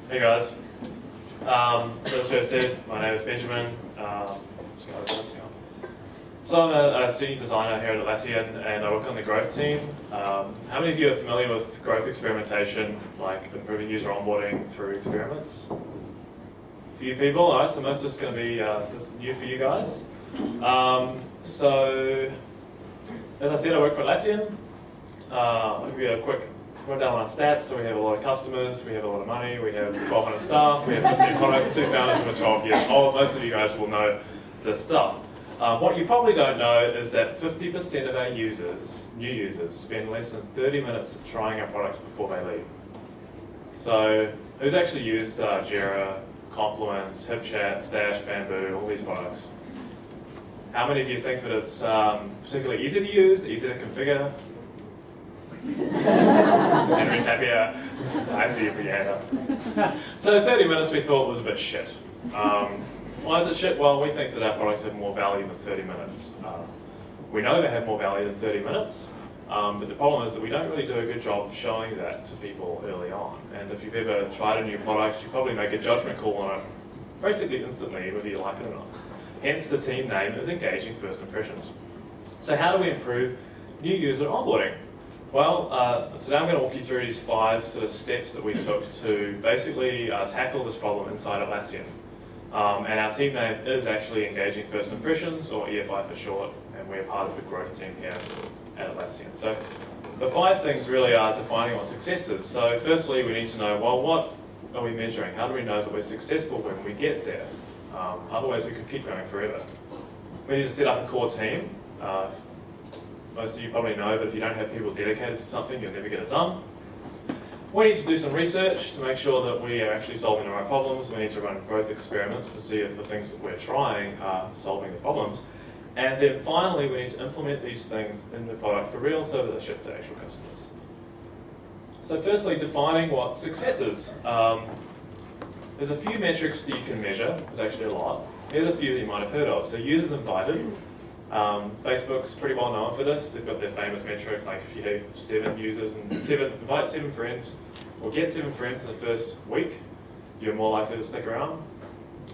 Hey guys. So as Joe said, my name is Benjamin. So I'm a senior designer here at Atlassian and I work on the growth team. How many of you are familiar with growth experimentation, like improving user onboarding through experiments? A few people, alright, so most of this is going to be this is new for you guys. So, as I said, I work for Atlassian. I'll give you a quick rundown on our stats. So we have a lot of customers, we have a lot of money, we have 1,200 staff, we have 15 products, 2 founders, and we're 12 years old. Most of you guys will know this stuff. What you probably don't know is that 50% of our users, new users, spend less than 30 minutes trying our products before they leave. So who's actually used Jira, Confluence, HipChat, Stash, Bamboo, all these products? How many of you think that it's particularly easy to use, easy to configure? Henry's happier. I see if we hand up. So 30 minutes we thought was a bit shit. Why is it shit? Well, we think that our products have more value than 30 minutes. We know they have more value than 30 minutes, but the problem is that we don't really do a good job of showing that to people early on. And if you've ever tried a new product, you probably make a judgment call on it basically instantly, whether you like it or not. Hence the team name is Engaging First Impressions. So how do we improve new user onboarding? Well, today I'm going to walk you through these 5 sort of steps that we took to basically tackle this problem inside Atlassian. And our team name is actually Engaging First Impressions, or EFI for short, and we're part of the growth team here at Atlassian. So the 5 things really are defining what success is. So firstly, we need to know, well, what are we measuring? How do we know that we're successful when we get there? Otherwise, we could keep going forever. We need to set up a core team. Most of you probably know that if you don't have people dedicated to something, you'll never get it done. We need to do some research to make sure that we are actually solving the right problems. We need to run growth experiments to see if the things that we're trying are solving the problems. And then finally, we need to implement these things in the product for real so that they're shipped to actual customers. So firstly, defining what success is. There's a few metrics that you can measure. There's actually a lot. Here's a few that you might have heard of. So users invited. Facebook's pretty well known for this. They've got their famous metric, like if you have 7 users and invite 7 friends, or get 7 friends in the first week, you're more likely to stick around.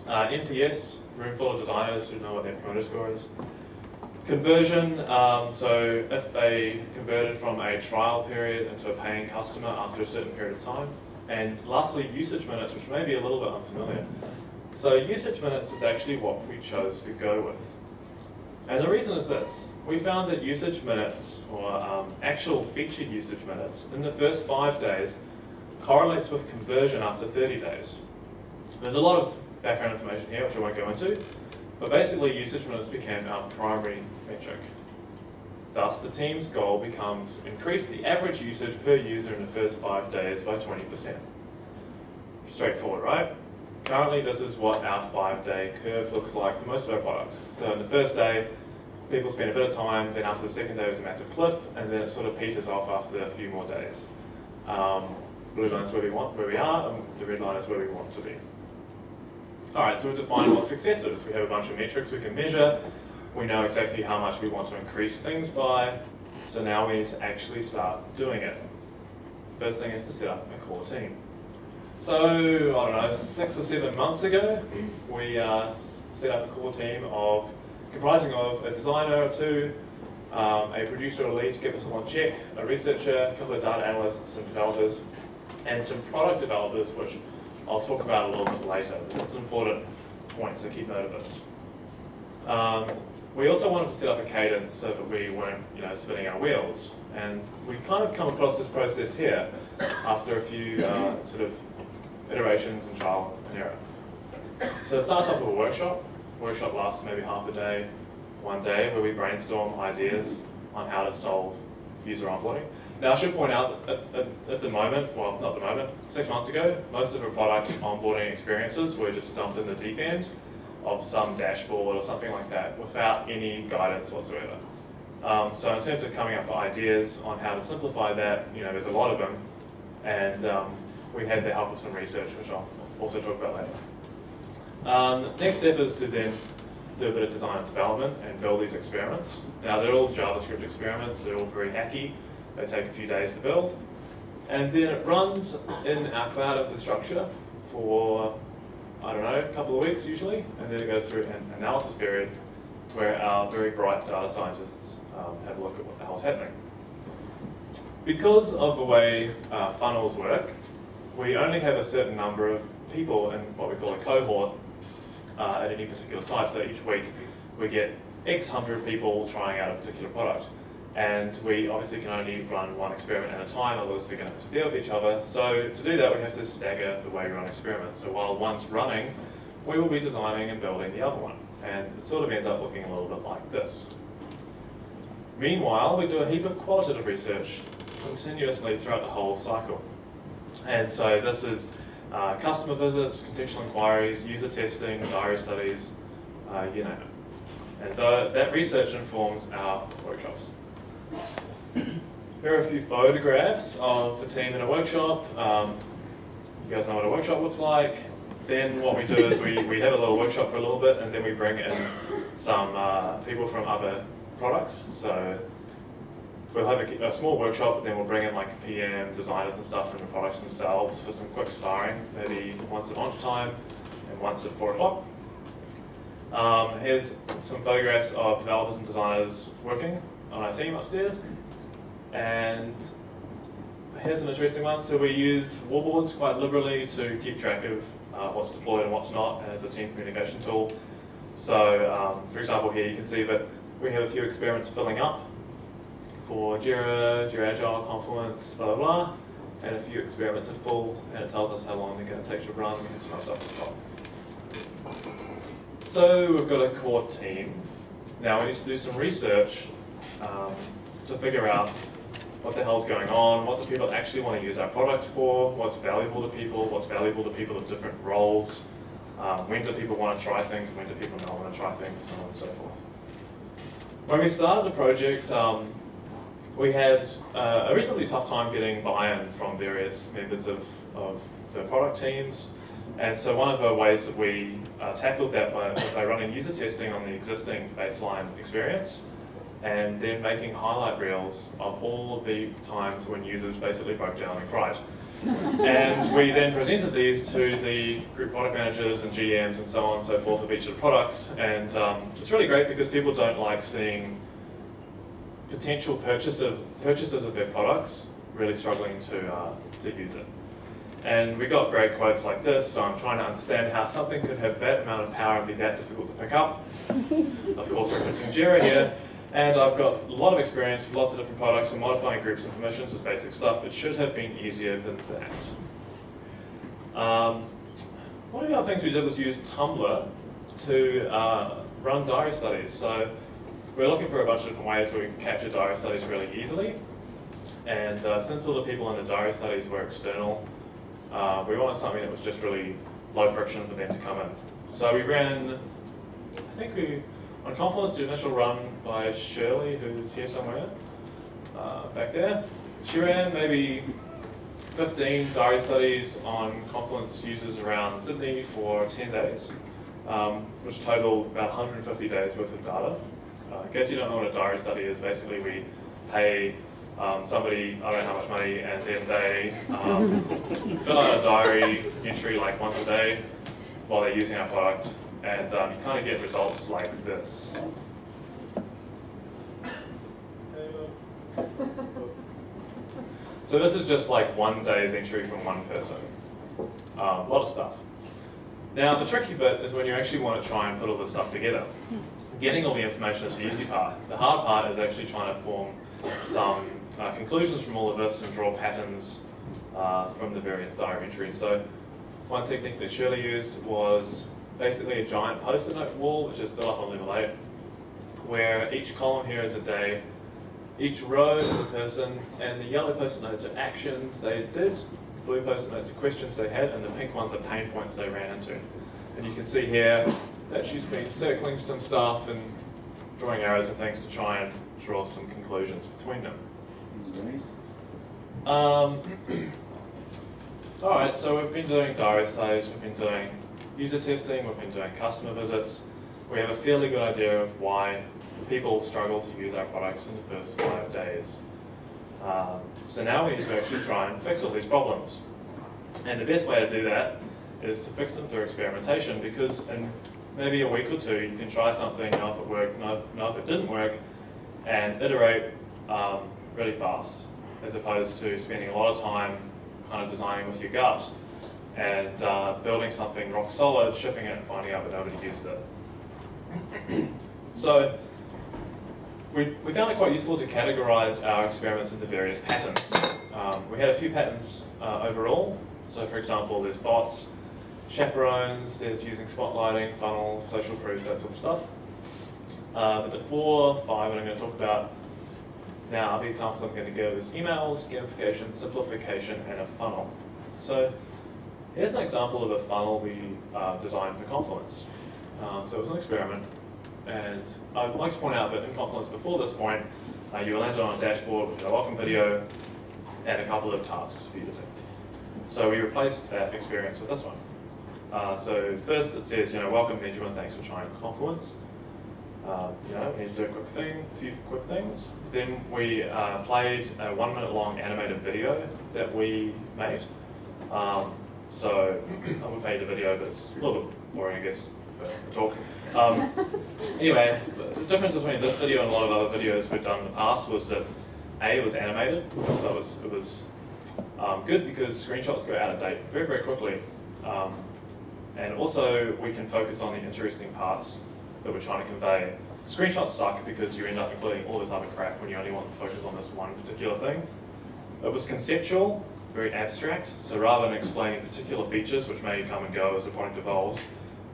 NPS, room full of designers who know what their promoter score is. Conversion, so if they converted from a trial period into a paying customer after a certain period of time. And lastly, usage minutes, which may be a little bit unfamiliar. So usage minutes is actually what we chose to go with. And the reason is this. We found that usage minutes, or actual featured usage minutes, in the first 5 days correlates with conversion after 30 days. There's a lot of background information here, which I won't go into, but basically usage minutes became our primary metric. Thus, the team's goal becomes increase the average usage per user in the first 5 days by 20%. Straightforward, right? Currently, this is what our 5-day curve looks like for most of our products. So in the first day, people spend a bit of time, then after the second day there's a massive cliff, and then it sort of peters off after a few more days. Blue line is where we are, and the red line is where we want to be. Alright, so we've defined what success is. We have a bunch of metrics we can measure. We know exactly how much we want to increase things by, so now we need to actually start doing it. First thing is to set up a core team. So, I don't know, 6 or 7 months ago, we set up a core team comprising of a designer or 2, a producer or lead to give us one check, a researcher, a couple of data analysts and developers, and some product developers, which I'll talk about a little bit later. It's an important point, so keep note of this. We also wanted to set up a cadence so that we weren't, spinning our wheels. And we kind of come across this process here after a few sort of iterations and trial and error. So it starts off with a workshop. Workshop lasts maybe half a day, 1 day, where we brainstorm ideas on how to solve user onboarding. Now I should point out that at the moment, well not the moment, 6 months ago, most of our product onboarding experiences were just dumped in the deep end of some dashboard or something like that without any guidance whatsoever. So in terms of coming up with ideas on how to simplify that, there's a lot of them, and we had the help of some research, which I'll also talk about later. Next step is to then do a bit of design and development and build these experiments. Now they're all JavaScript experiments, they're all very hacky, they take a few days to build. And then it runs in our cloud infrastructure for, I don't know, a couple of weeks usually, and then it goes through an analysis period where our very bright data scientists have a look at what the hell's happening. Because of the way funnels work, we only have a certain number of people in what we call a cohort at any particular site. So each week we get X hundred people trying out a particular product. And we obviously can only run one experiment at a time, otherwise they're going to interfere with each other. So to do that, we have to stagger the way we run experiments. So while one's running, we will be designing and building the other one. And it sort of ends up looking a little bit like this. Meanwhile, we do a heap of qualitative research continuously throughout the whole cycle. And so this is customer visits, contextual inquiries, user testing, diary studies, you name it. And that research informs our workshops. Here are a few photographs of the team in a workshop. You guys know what a workshop looks like. Then what we do is we have a little workshop for a little bit, and then we bring in some people from other products. So we'll have a small workshop, but then we'll bring in like PM, designers and stuff from the products themselves for some quick sparring, maybe once at lunchtime and once at 4 o'clock. Here's some photographs of developers and designers working on our team upstairs. And here's an interesting one. So we use wallboards quite liberally to keep track of what's deployed and what's not as a team communication tool. So for example here you can see that we have a few experiments filling up for Jira, Jira Agile, Confluence, blah, blah, blah. And a few experiments are full, and it tells us how long they're going to take to run. We can some stuff at the top. So we've got a core team. Now we need to do some research to figure out what the hell's going on, what do people actually want to use our products for, what's valuable to people of different roles, when do people want to try things, when do people not want to try things, so on and so forth. When we started the project, we had a reasonably tough time getting buy-in from various members of the product teams. And so one of the ways that we tackled that was by running user testing on the existing baseline experience, and then making highlight reels of all of the times when users basically broke down and cried. And we then presented these to the group product managers and GMs and so on and so forth of each of the products. And it's really great because people don't like seeing potential purchasers of their products really struggling to use it. And we got great quotes like this. So I'm trying to understand how something could have that amount of power and be that difficult to pick up. Of course, referencing Jira here. And I've got a lot of experience with lots of different products, and modifying groups and permissions is basic stuff. It should have been easier than that. One of the other things we did was use Tumblr to run diary studies. So we're looking for a bunch of different ways where we can capture diary studies really easily. And since all the people in the diary studies were external, we wanted something that was just really low friction for them to come in. So we ran, on Confluence, the initial run by Shirley, who's here somewhere, back there. She ran maybe 15 diary studies on Confluence users around Sydney for 10 days, which totaled about 150 days worth of data. In case you don't know what a diary study is, basically we pay somebody, I don't know how much money, and then they fill out a diary entry like once a day while they're using our product. And you kind of get results like this. So this is just like 1 day's entry from one person. A lot of stuff. Now the tricky bit is when you actually want to try and put all this stuff together. Getting all the information is the easy part. The hard part is actually trying to form some conclusions from all of this and draw patterns from the various diary entries. So one technique that Shirley used was basically a giant post-it note wall, which is still up on level 8, where each column here is a day, each row is a person, and the yellow post-it notes are actions they did, the blue post-it notes are questions they had, and the pink ones are pain points they ran into. And you can see here that she's been circling some stuff and drawing arrows and things to try and draw some conclusions between them. That's nice. Alright, so we've been doing diary studies, we've been doing user testing, we've been doing customer visits. We have a fairly good idea of why people struggle to use our products in the first 5 days. So now we need to actually try and fix all these problems. And the best way to do that is to fix them through experimentation, because in maybe a week or two you can try something, know if it worked, know if it didn't work, and iterate really fast, as opposed to spending a lot of time kind of designing with your gut and building something rock solid, shipping it and finding out that nobody uses it. So we found it quite useful to categorize our experiments into various patterns. We had a few patterns overall. So for example, there's bots, chaperones, there's using spotlighting, funnels, social proof, that sort of stuff. But the 4 or 5 that I'm going to talk about now, the examples I'm going to give is emails, gamification, simplification, and a funnel. So here's an example of a funnel we designed for Confluence. So it was an experiment, and I'd like to point out that in Confluence before this point, you landed on a dashboard with a welcome video and a couple of tasks for you to do. So we replaced that experience with this one. So first it says, welcome Benjamin, thanks for trying Confluence. We need to do a few quick things. Then we played a 1 minute long animated video that we made. So we made the video, but it's a little bit boring, I guess, for talk. Anyway, the difference between this video and a lot of other videos we've done in the past was that it was animated, so it was good because screenshots go out of date very, very quickly. And also we can focus on the interesting parts that we're trying to convey. Screenshots suck because you end up including all this other crap when you only want to focus on this one particular thing. It was conceptual, very abstract, so rather than explaining particular features which may come and go as the product evolves,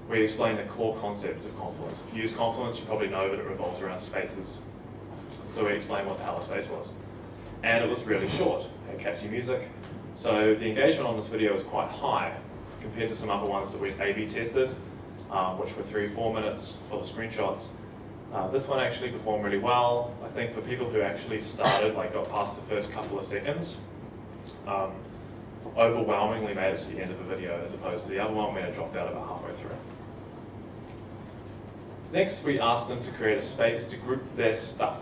we explain the core concepts of Confluence. If you use Confluence, you probably know that it revolves around spaces. So we explained what the hell a space was. And it was really short, had catchy music. So the engagement on this video was quite high compared to some other ones that we've A/B tested, which were 3 or 4 minutes full of screenshots. This one actually performed really well. I think for people who actually started, got past the first couple of seconds, overwhelmingly made it to the end of the video, as opposed to the other one where it dropped out about halfway through. Next, we asked them to create a space to group their stuff.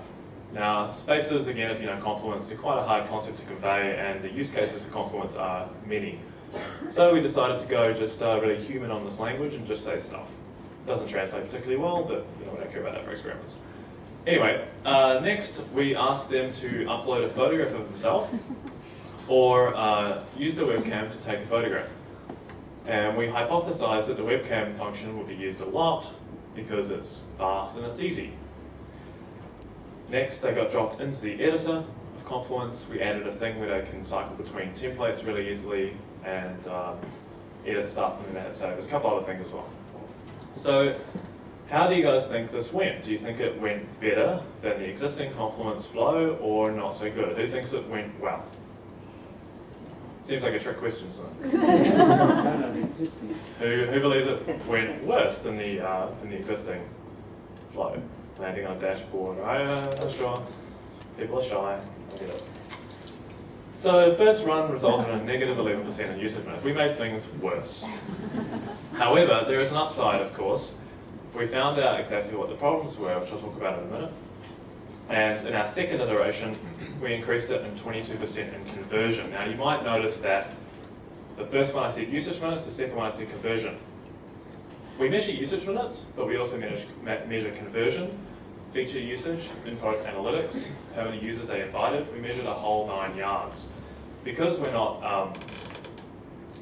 Now, spaces, again, if you know Confluence, are quite a hard concept to convey, and the use cases for Confluence are many. So we decided to go just really human on this language and just say stuff. Doesn't translate particularly well, but we don't care about that for experiments. Anyway, next we asked them to upload a photograph of themselves or use the webcam to take a photograph. And we hypothesized that the webcam function would be used a lot because it's fast and it's easy. Next, they got dropped into the editor of Confluence. We added a thing where they can cycle between templates really easily and edit stuff, and then they had save. There's a couple other things as well. So, how do you guys think this went? Do you think it went better than the existing Confluence flow, or not so good? Who thinks it went well? Seems like a trick question, doesn't it? Who believes it went worse than the existing flow? Landing on a dashboard, sure. People are shy, I get it. So the first run resulted in a negative 11% in usage minutes. We made things worse. However, there is an upside, of course. We found out exactly what the problems were, which I'll talk about in a minute. And in our second iteration, we increased it in 22% in conversion. Now you might notice that the first one I said usage minutes, the second one I said conversion. We measure usage minutes, but we also measure conversion, feature usage, input analytics, how many users they invited. We measured a whole 9 yards. Because we're not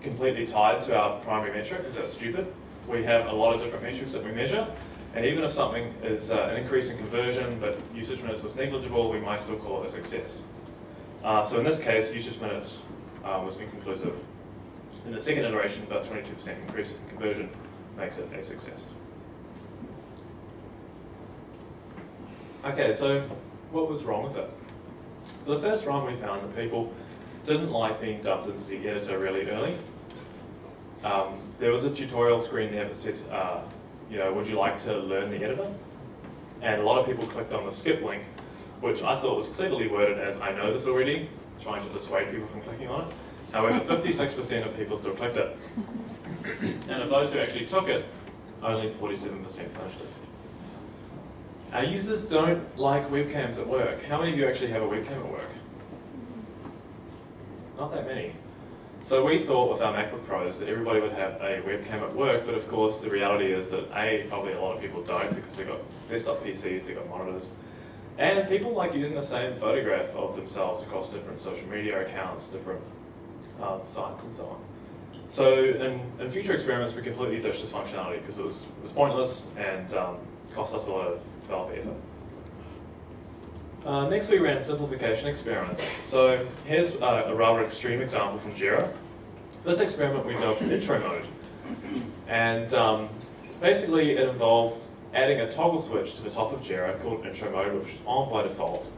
completely tied to our primary metric, because that's stupid, we have a lot of different metrics that we measure. And even if something is an increase in conversion, but usage minutes was negligible, we might still call it a success. So in this case, usage minutes was inconclusive. In the second iteration, about 22% increase in conversion makes it a success. Okay, so what was wrong with it? So the first run we found that people didn't like being dumped into the editor really early. There was a tutorial screen there that said, would you like to learn the editor? And a lot of people clicked on the skip link, which I thought was cleverly worded as, I know this already, trying to dissuade people from clicking on it. However, 56% of people still clicked it. And of those who actually took it, only 47% finished it. Our users don't like webcams at work. How many of you actually have a webcam at work? Not that many. So we thought with our MacBook Pros that everybody would have a webcam at work, but of course the reality is that probably a lot of people don't because they've got desktop PCs, they've got monitors. And people like using the same photograph of themselves across different social media accounts, different sites and so on. So in future experiments we completely ditched this functionality because it was pointless and cost us a lot of developer effort. Next we ran simplification experiments. So here's a rather extreme example from Jira. This experiment we dubbed intro mode. And basically it involved adding a toggle switch to the top of Jira called intro mode, which is on by default.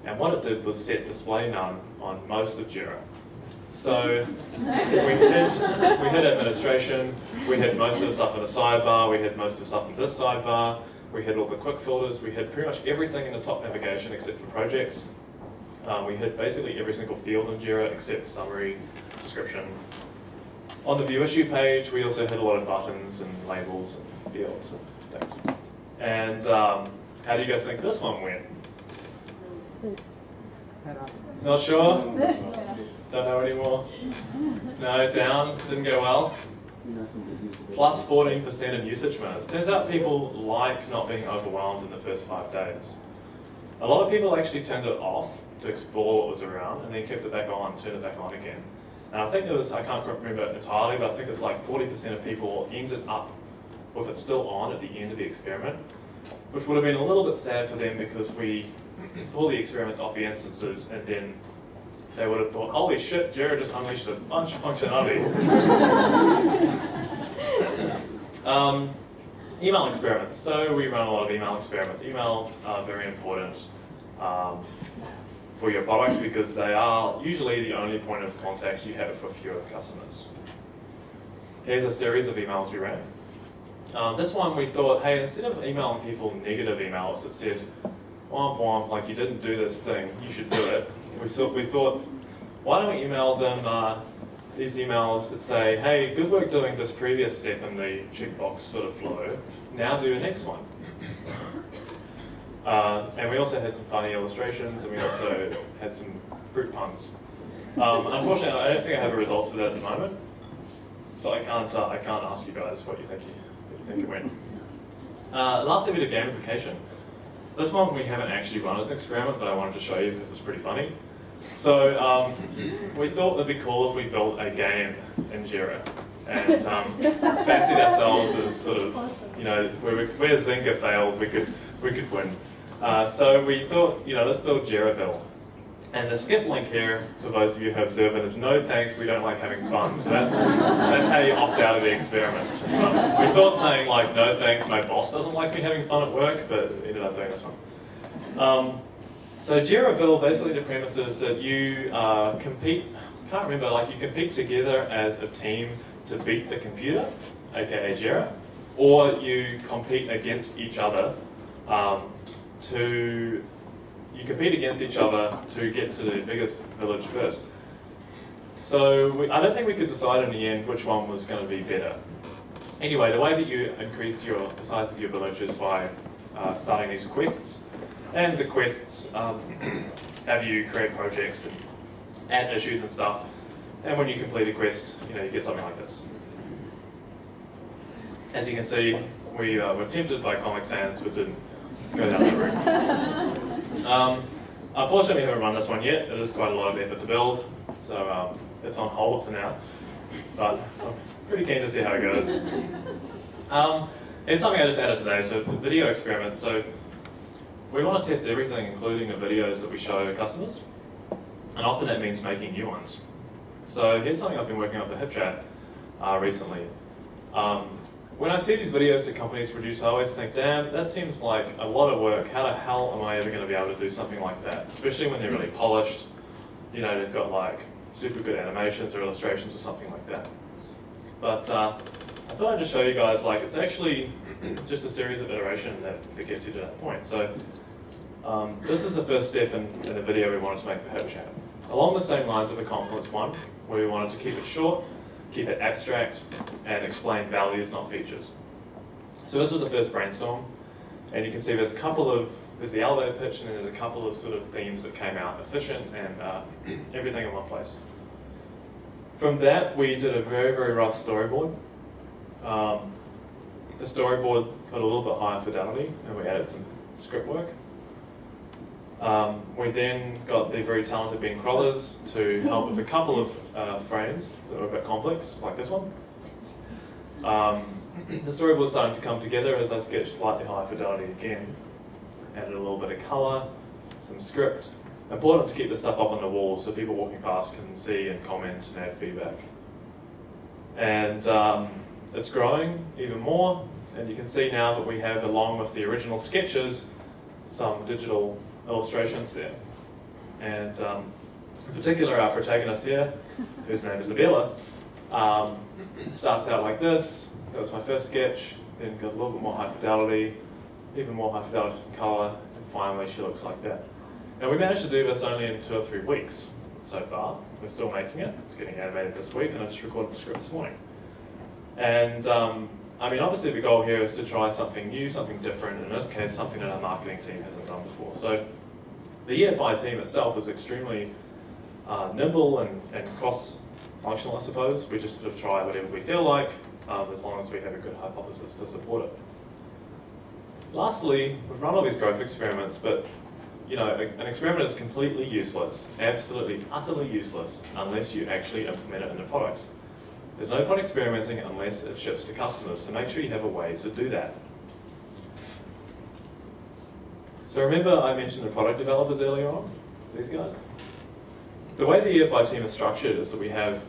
And what it did was set display none on most of Jira. So we hit administration, we hit most of the stuff in the sidebar, we hit most of the stuff in this sidebar, we hit all the quick filters, we hit pretty much everything in the top navigation except for projects. We hit basically every single field in Jira except summary, description. On the view issue page, we also hit a lot of buttons and labels and fields and things. And how do you guys think this one went? Not sure? Don't know anymore? No, down, didn't go well. Plus 14% in usage minutes. Turns out people like not being overwhelmed in the first 5 days. A lot of people actually turned it off to explore what was around and then kept it back on, turned it back on again. And I think it was, I can't remember entirely, but I think it's like 40% of people ended up with it still on at the end of the experiment, which would have been a little bit sad for them because we pull the experiments off the instances and then they would have thought, holy shit, Jira just unleashed a bunch of functionality. Email experiments. So we run a lot of email experiments. Emails are very important for your products because they are usually the only point of contact you have with your customers. Here's a series of emails we ran. This one we thought, hey, instead of emailing people negative emails that said, womp womp, like you didn't do this thing, you should do it. We thought, why don't we email them these emails that say, hey, good work doing this previous step in the checkbox sort of flow, now do the next one. And we also had some funny illustrations and we also had some fruit puns. Unfortunately, I don't think I have the results for that at the moment, so I can't ask you guys what you think it went. Lastly, we did gamification. This one we haven't actually run as an experiment, but I wanted to show you because it's pretty funny. So we thought it'd be cool if we built a game in Jira and fancied ourselves as sort of, you know, where Zynga failed, we could win. So we thought, you know, let's build Jiraville. And the skip link here, for those of you who observe it, is no thanks, we don't like having fun. So that's how you opt out of the experiment. We thought saying like, no thanks, my boss doesn't like me having fun at work, but ended up doing this one. So Jiraville, basically the premise is that you compete, can't remember, like you compete together as a team to beat the computer, aka Jira, or you compete against each other to get to the biggest village first. So I don't think we could decide in the end which one was going to be better. Anyway, the way that you increase the size of your village is by starting these quests. And the quests have you create projects and add issues and stuff. And when you complete a quest, you know, you get something like this. As you can see, we were tempted by Comic Sans, but didn't go down that route. Unfortunately, we haven't run this one yet. It is quite a lot of effort to build, so it's on hold for now. But I'm pretty keen to see how it goes. It's something I just added today, so video experiments. So we want to test everything, including the videos that we show customers. And often that means making new ones. So here's something I've been working on for HipChat recently. When I see these videos that companies produce, I always think, damn, that seems like a lot of work. How the hell am I ever going to be able to do something like that? Especially when they're really polished. You know, they've got like super good animations or illustrations or something like that. But I thought I'd just show you guys, like, it's actually just a series of iteration that gets you to that point. So this is the first step in the video we wanted to make for HipChat. Along the same lines of the Confluence one, where we wanted to keep it short, keep it abstract, and explain values, not features. So this was the first brainstorm, and you can see there's the elevator pitch, and then there's a couple of sort of themes that came out, efficient and everything in one place. From that, we did a very, very rough storyboard. The storyboard got a little bit higher fidelity, and we added some script work. We then got the very talented Ben Crollers to help with a couple of frames that were a bit complex, like this one. The storyboard's starting to come together as I sketched slightly higher fidelity again. Added a little bit of colour, some script. Important to keep this stuff up on the wall so people walking past can see and comment and add feedback. And it's growing even more, and you can see now that we have, along with the original sketches, some digital illustrations there. And in particular, our protagonist here, whose name is Nabila, starts out like this. That was my first sketch, then got a little bit more high fidelity, even more high fidelity from colour, and finally she looks like that. Now we managed to do this only in 2 or 3 weeks so far. We're still making it. It's getting animated this week, and I just recorded the script this morning. And I mean, obviously the goal here is to try something new, something different, in this case something that our marketing team hasn't done before. So the EFI team itself is extremely nimble and cross-functional, I suppose. We just sort of try whatever we feel like, as long as we have a good hypothesis to support it. Lastly, we've run all these growth experiments, but you know, an experiment is completely useless, absolutely, utterly useless, unless you actually implement it into products. There's no point experimenting unless it ships to customers, so make sure you have a way to do that. So remember I mentioned the product developers earlier on, these guys? The way the EFI team is structured is that we have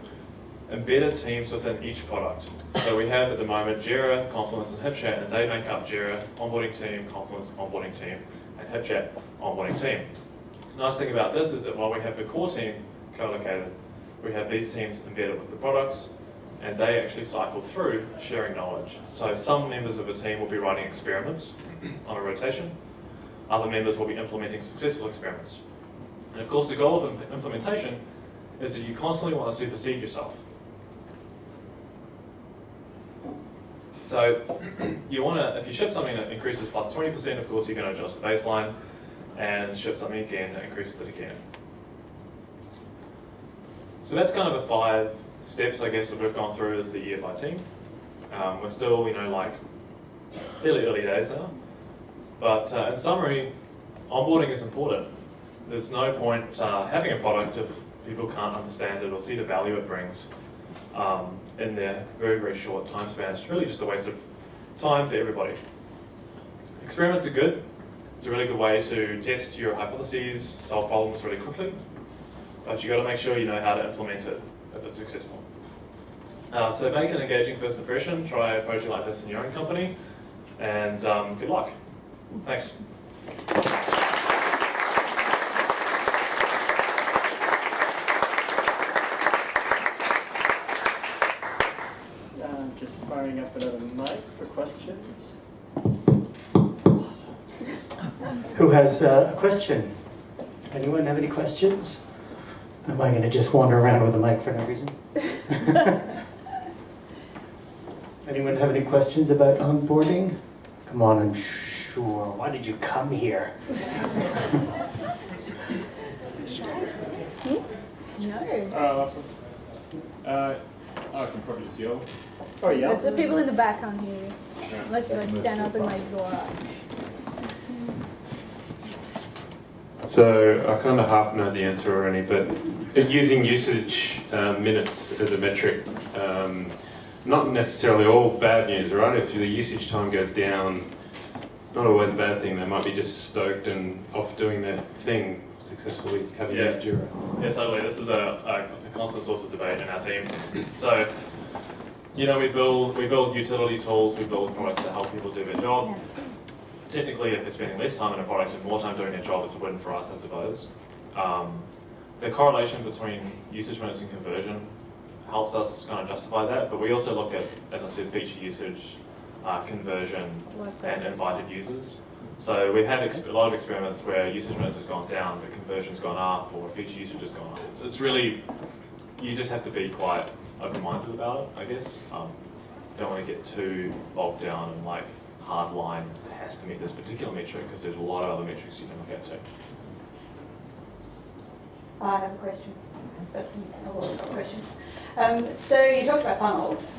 embedded teams within each product. So we have at the moment Jira, Confluence, and HipChat, and they make up Jira, onboarding team, Confluence, onboarding team, and HipChat, onboarding team. The nice thing about this is that while we have the core team co-located, we have these teams embedded with the products, and they actually cycle through sharing knowledge. So some members of a team will be writing experiments on a rotation, other members will be implementing successful experiments. And of course the goal of implementation is that you constantly want to supersede yourself. So you want to, if you ship something that increases plus 20%, of course you're going to adjust the baseline, and ship something again that increases it again. So that's kind of the 5 steps, I guess, that we've gone through as the EFI team. We're still, you know, like fairly early days now. But in summary, onboarding is important. There's no point having a product if people can't understand it or see the value it brings in their very, very short time span. It's really just a waste of time for everybody. Experiments are good. It's a really good way to test your hypotheses, solve problems really quickly. But you've got to make sure you know how to implement it if it's successful. So make an engaging first impression. Try a project like this in your own company. And good luck. Thanks. Just firing up another mic for questions. Awesome. Who has a question? Anyone have any questions? Am I going to just wander around with a mic for no reason? Anyone have any questions about onboarding? Come on, I'm sure. Why did you come here? No. I can probably just yell. Oh, yeah. It's the people in the back can't hear you. Unless you like stand up and like door up. So I kind of half know the answer already, but using usage minutes as a metric, not necessarily all bad news, right? If the usage time goes down, it's not always a bad thing. They might be just stoked and off doing their thing successfully, having used Jira. Yeah, totally. This is a constant source of debate in our team. So, you know, we build utility tools, we build products to help people do their job. Technically, if they're spending less time in a product and more time doing their job, it's a win for us, I suppose. The correlation between usage minutes and conversion helps us kind of justify that, but we also look at, as I said, feature usage, conversion, and invited users. So we've had a lot of experiments where usage minutes has gone down, but conversion's gone up, or feature usage has gone up. It's really, you just have to be quite open-minded about it, I guess. Don't want to get too bogged down and like hard line, it has to meet this particular metric, because there's a lot of other metrics you can look at too. I have a question, but a lot of questions. So you talked about funnels.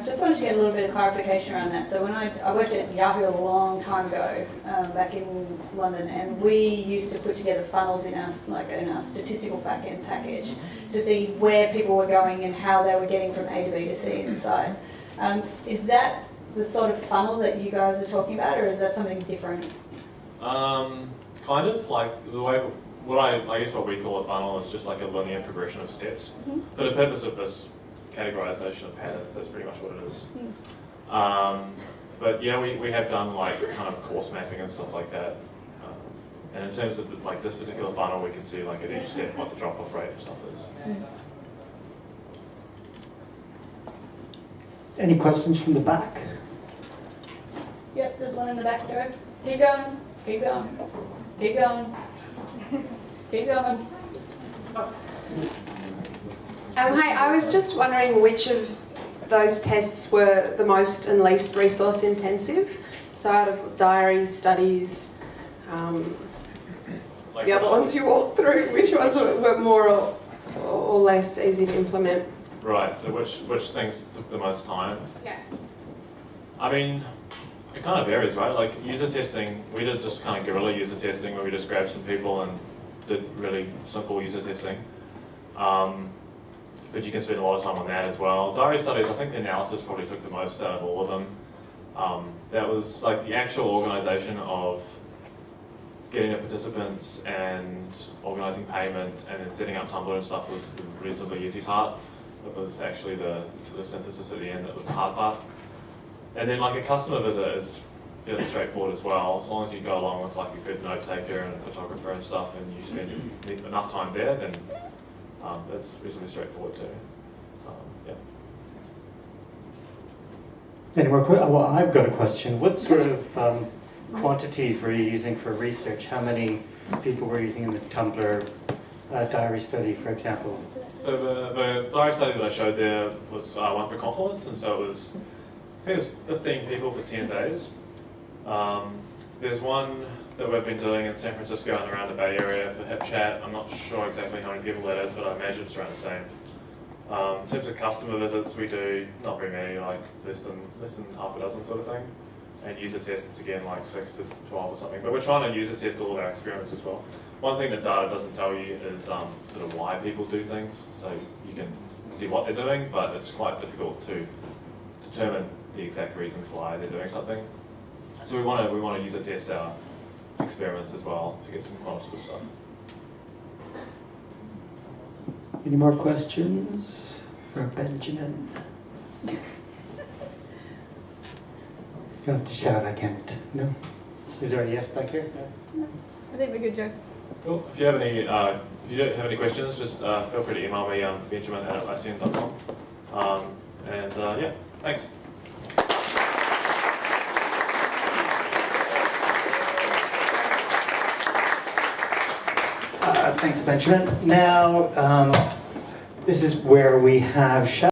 Just wanted to get a little bit of clarification around that. So when I worked at Yahoo a long time ago, back in London, and we used to put together funnels in our statistical back-end package to see where people were going and how they were getting from A to B to C inside. Is that the sort of funnel that you guys are talking about, or is that something different? Kind of like the way, I guess what we call a funnel is just like a linear progression of steps. Mm-hmm. For the purpose of this categorization of patterns, that's pretty much what it is. But yeah, we have done like kind of course mapping and stuff like that. And in terms of like this particular funnel, we can see like at each step what the drop-off rate of stuff is. Any questions from the back? Yep, there's one in the back door. Keep going, keep going, keep going, keep going. Hey, I was just wondering which of those tests were the most and least resource intensive. So out of diaries, studies, Like the other ones you walked through, which ones were more or less easy to implement? Right, so which things took the most time? Yeah. I mean, it kind of varies, right? Like user testing, we did just kind of guerrilla user testing where we just grabbed some people and did really simple user testing. But you can spend a lot of time on that as well. Diary studies, I think the analysis probably took the most out of all of them. That was like the actual organisation of getting the participants and organising payment and then setting up Tumblr and stuff was the reasonably easy part. It was actually the sort of synthesis at the end that was the hard part. And then like a customer visit is fairly straightforward as well. As long as you go along with like a good note taker and a photographer and stuff and you spend enough time there, then that's reasonably straightforward too. Yeah. Any more well, I've got a question. What sort of quantities were you using for research? How many people were using in the Tumblr diary study, for example? So the diary study that I showed there was one for Confluence, and so it was, I think it was 15 people for 10 days. There's one that we've been doing in San Francisco and around the Bay Area for HipChat. I'm not sure exactly how many people that is, but I imagine it's around the same. In terms of customer visits, we do not very many, like less than half a dozen sort of thing. And user tests, again, like 6 to 12 or something. But we're trying to user test all of our experiments as well. One thing that data doesn't tell you is sort of why people do things. So you can see what they're doing, but it's quite difficult to determine the exact reasons why they're doing something. So we want to user test our experiments as well to get some quantitative stuff. Any more questions for Benjamin? You have to shout, I can't. No? Is there a yes back here? No, I think we're good, Joe. Cool. If you have any, if you don't have any questions, just feel free to email me, benjamin@icn.com. Yeah, thanks. Thanks, Benjamin. Now, this is where we have